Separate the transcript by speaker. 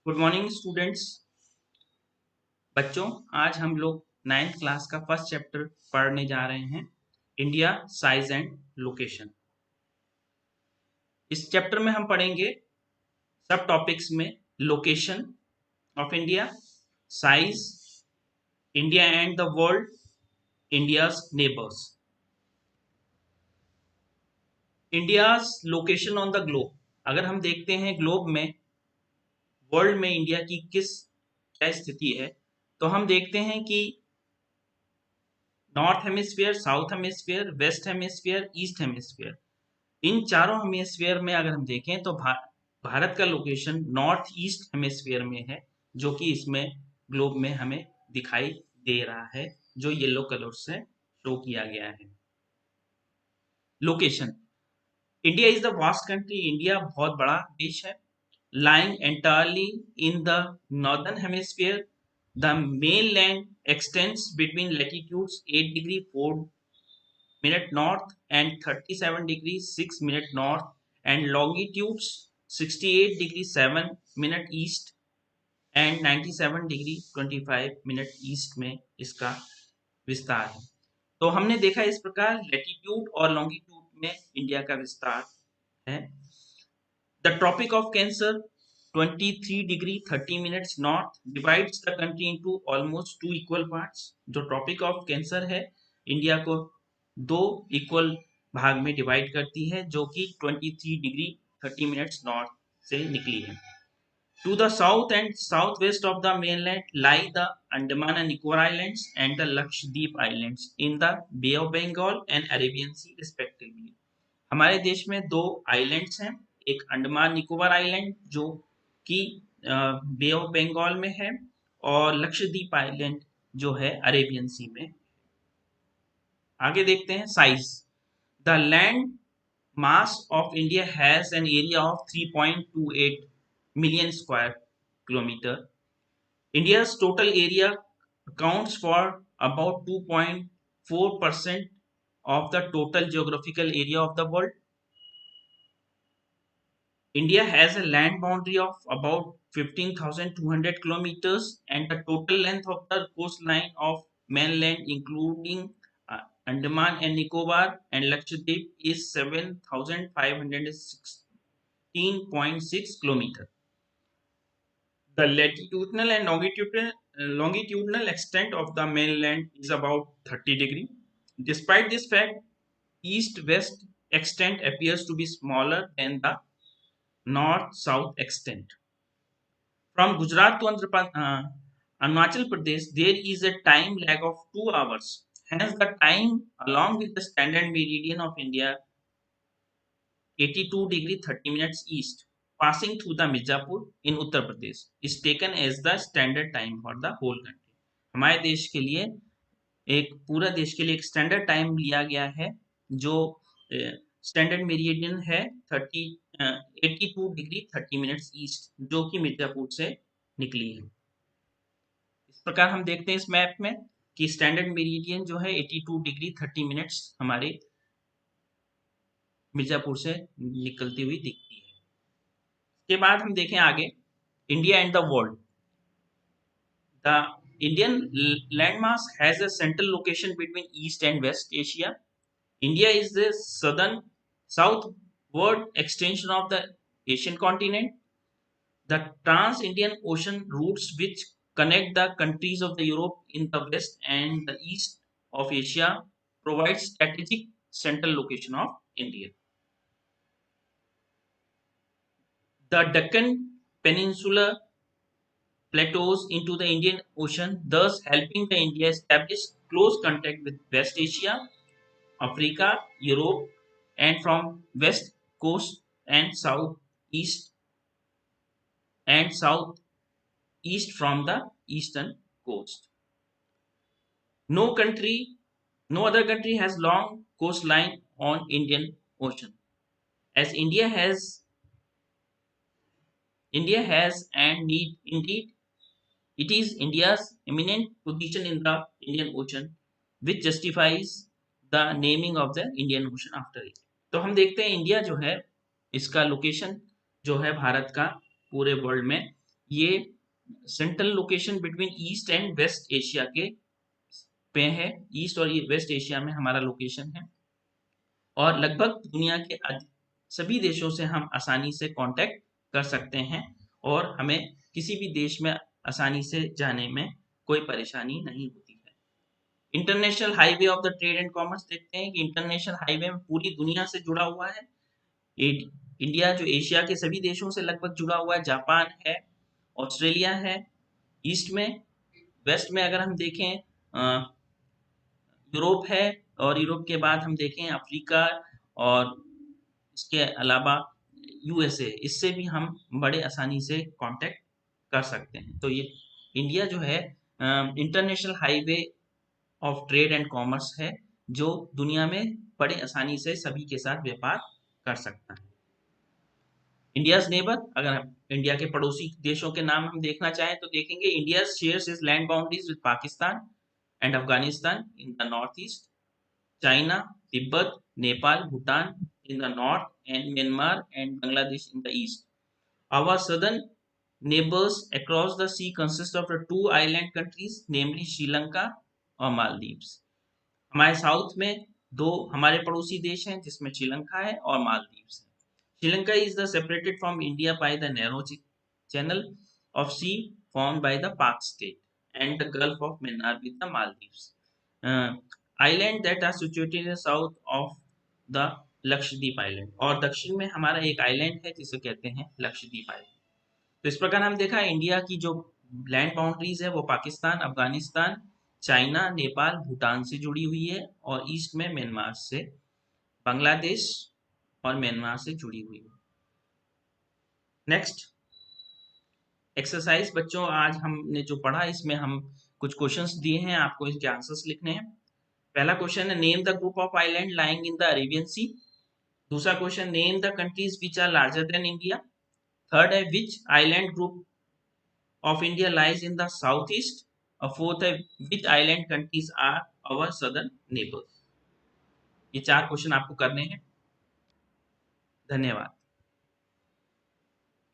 Speaker 1: Good morning students. बच्चों, आज हम लोग 9th क्लास का फर्स्ट चैप्टर पढ़ने जा रहे हैं, इंडिया साइज एंड लोकेशन। इस चैप्टर में हम पढ़ेंगे सब टॉपिक्स में location of India, size, India and the world, India's neighbours, India's location on the globe. अगर हम देखते हैं ग्लोब में, वर्ल्ड में इंडिया की क्या स्थिति है, तो हम देखते हैं कि north hemisphere, south hemisphere, west hemisphere, east hemisphere, इन चारों हेमिस्फीयर में अगर हम देखें तो भारत का लोकेशन नॉर्थ ईस्ट हेमिस्फीयर में है, जो कि इसमें ग्लोब में हमें दिखाई दे रहा है, जो येलो कलर से शो किया गया है। Location, India is the vast country. India बहुत बड़ा देश है। lying entirely in the northern hemisphere, the mainland extends between latitudes 8 degree 4 minute north and 37 degree 6 minute north and longitudes 68 degree 7 minute east and 97 degree 25 minute east में इसका विस्तार है। तो हमने देखा इस प्रकार लैटिट्यूड और लॉन्गिट्यूड में इंडिया का विस्तार है। The Tropic of Cancer, 23 degree 30 minutes north, divides the country into almost two equal parts. जो Tropic of Cancer है, इंडिया को दो इक्वल भाग में डिवाइड करती है, जो कि 23 डिग्री 30 मिनट्स नॉर्थ से निकली है। To the south and southwest of the mainland lie the Andaman and Nicobar Islands and the Lakshadweep Islands in the Bay of Bengal and Arabian Sea respectively. हमारे देश में दो आइलैंड्स हैं, एक Andaman Nicobar island जो कि बे ऑफ बंगाल में है, और लक्षद्वीप आइलैंड जो है अरेबियन सी में। आगे देखते हैं size. The land mass of India has an area of 3.28 million square kilometre. India's total area accounts for about 2.4% of the total geographical area of the world. India has a land boundary of about 15,200 kilometers, and the total length of the coastline of mainland, including Andaman and Nicobar and Lakshadweep, is 7,516.6 kilometers. The latitudinal and longitudinal extent of the mainland is about 30 degrees. Despite this fact, east-west extent appears to be smaller than the north-south extent. From Gujarat to Arunachal Pradesh, there is a time lag of 2 hours. Hence, the time along with the standard meridian of India, 82 degree 30 minutes east, passing through the Mirzapur in Uttar Pradesh, is taken as the standard time for the whole country. हमारे देश के लिए पूरा देश के लिए एक standard time लिया गया है, जो स्टैंडर्ड मेरिडियन है 82 डिग्री 30 मिनट्स ईस्ट, जो कि मिर्जापुर से निकली है। इस प्रकार हम देखते हैं इस मैप में कि स्टैंडर्ड मेरिडियन जो है 82 डिग्री 30 मिनट्स हमारे मिर्जापुर से निकलती हुई दिखती है। इसके बाद हम देखें आगे India and the world. The Indian landmass has a central location between East and West Asia. India is the southward extension of the Asian continent. The trans-Indian Ocean routes which connect the countries of the Europe in the west and the east of Asia provide strategic central location of India. The Deccan Peninsula plateaus into the Indian Ocean, thus helping the India establish close contact with West Asia, Africa, Europe, and from west coast and southeast from the eastern coast. No other country has long coastline on Indian Ocean. As India has and indeed it is India's eminent position in the Indian Ocean which justifies the naming of the Indian Ocean after it. तो हम देखते हैं India जो है, इसका location जो है भारत का पूरे वर्ल्ड में, ये central location between east and west Asia के पे है। ईस्ट और वेस्ट एशिया में हमारा लोकेशन है और लगभग दुनिया के सभी देशों से हम आसानी से कांटेक्ट कर सकते हैं और हमें किसी भी देश में आसानी से जाने में कोई परेशानी नहीं होती है। International highway of the trade and commerce देखते हैं कि इंटरनेशनल हाईवे में पूरी दुनिया से जुड़ा हुआ है। इंडिया जो एशिया के सभी देशों से लगभग जुड़ा हुआ है, जापान है, ऑस्ट्रेलिया है ईस्ट में। वेस्ट में अगर हम देखें यूरोप है और यूरोप के बाद हम देखें अफ्रीका और इसके अलावा यूएसए, इससे भी हम बड़े आसानी से कांटेक्ट कर सकते हैं। तो ये इंडिया जो है international highway of trade and commerce है जो दुनिया में बड़े आसानी से सभी के साथ व्यापार कर सकता है। इंडियाज नेबर, अगर हम इंडिया के पड़ोसी देशों के नाम हम देखना चाहें तो देखेंगे India shares is land boundaries with Pakistan and Afghanistan in the north east, China, Tibet, Nepal, Bhutan in the north, and Myanmar and Bangladesh in the east. Our southern neighbors across the sea consist of the two island countries, namely Sri Lanka और Maldives. हमारे south में दो हमारे पड़ोसी देश हैं जिसमें श्रीलंका है और मालदीव्स है। Sri Lanka is the separated from India by the narrow channel of sea formed by the Pak state and the Gulf of Mannar with the Maldives. Island that are situated in the south of the Lakshadweep island, और दक्षिण में हमारा एक island है जिसे कहते हैं Lakshadweep island. तो इस प्रकार हम देखा इंडिया की जो लैंड बाउंड्रीज है वो पाकिस्तान, अफगानिस्तान, चाइना, नेपाल, भूटान से जुड़ी हुई है और ईस्ट में म्यांमार से, बांग्लादेश और म्यांमार से जुड़ी हुई है। नेक्स्ट एक्सरसाइज बच्चों, आज हमने जो पढ़ा इसमें हम कुछ क्वेश्चंस दिए हैं, आपको इसके आंसर्स लिखने हैं। पहला क्वेश्चन है name the group of island lying in the Arabian sea. दूसरा question name the countries which are larger than India. Third है which island group of India lies in the southeast. और fourth है which island countries are our southern neighbors। ये चार question आपको करने हैं। धन्यवाद।